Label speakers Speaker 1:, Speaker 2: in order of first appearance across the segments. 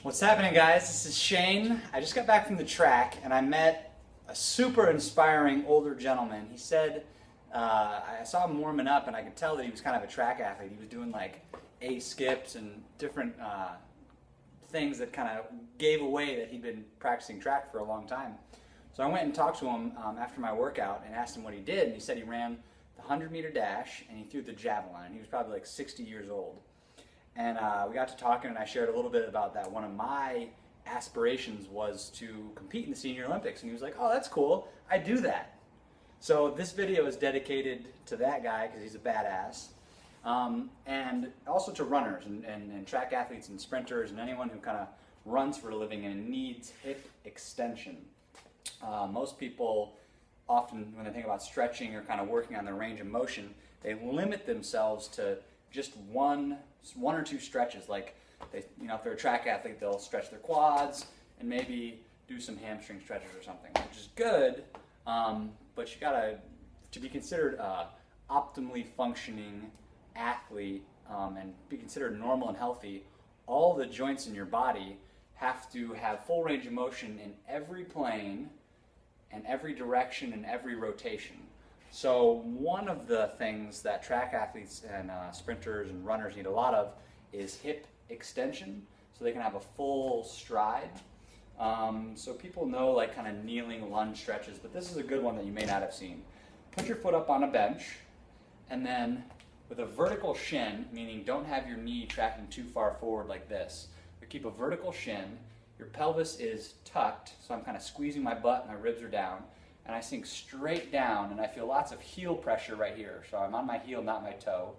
Speaker 1: What's happening, guys? This is Shane. I just got back from the track and I met a super inspiring older gentleman. He said, I saw him warming up and I could tell that he was kind of a track athlete. He was doing like A skips and different things that kind of gave away that he'd been practicing track for a long time. So I went and talked to him after my workout and asked him what he did, and he said he ran the 100-meter dash and he threw the javelin. He was probably like 60 years old. And we got to talking and I shared a little bit about that. One of my aspirations was to compete in the Senior Olympics, and he was like, oh, that's cool, I do that. So this video is dedicated to that guy because he's a badass. And also to runners and track athletes and sprinters and anyone who kind of runs for a living and needs hip extension. Most people often, when they think about stretching or kind of working on their range of motion, they limit themselves to just one or two stretches. Like if they're a track athlete, they'll stretch their quads and maybe do some hamstring stretches or something, which is good. But you gotta, to be considered a optimally functioning athlete and be considered normal and healthy, all the joints in your body have to have full range of motion in every plane and every direction and every rotation. So one of the things that track athletes and sprinters and runners need a lot of is hip extension, so they can have a full stride. So people know like kind of kneeling lunge stretches, but this is a good one that you may not have seen. Put your foot up on a bench, and then with a vertical shin, meaning don't have your knee tracking too far forward like this, but keep a vertical shin. Your pelvis is tucked, so I'm kind of squeezing my butt, my ribs are down, and I sink straight down, and I feel lots of heel pressure right here. So I'm on my heel, not my toe.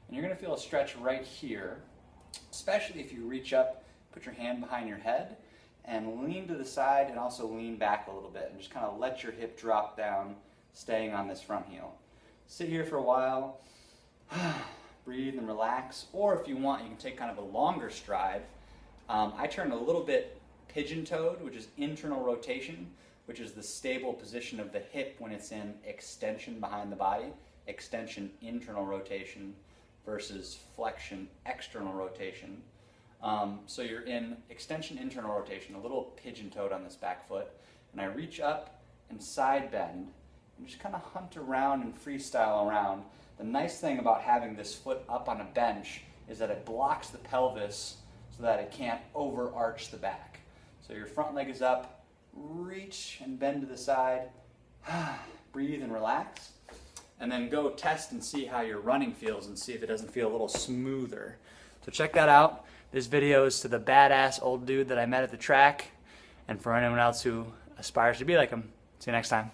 Speaker 1: And you're going to feel a stretch right here, especially if you reach up, put your hand behind your head, and lean to the side and also lean back a little bit, and just kind of let your hip drop down, staying on this front heel. Sit here for a while, breathe and relax, or if you want, you can take kind of a longer stride. I turn a little bit pigeon-toed, which is internal rotation, which is the stable position of the hip when it's in extension behind the body, extension internal rotation versus flexion external rotation. So you're in extension internal rotation, a little pigeon-toed on this back foot, and I reach up and side bend and just kind of hunt around and freestyle around. The nice thing about having this foot up on a bench is that it blocks the pelvis so that it can't overarch the back. So your front leg is up, reach and bend to the side, breathe and relax, and then go test and see how your running feels and see if it doesn't feel a little smoother. So check that out. This video is to the badass old dude that I met at the track, and for anyone else who aspires to be like him. See you next time.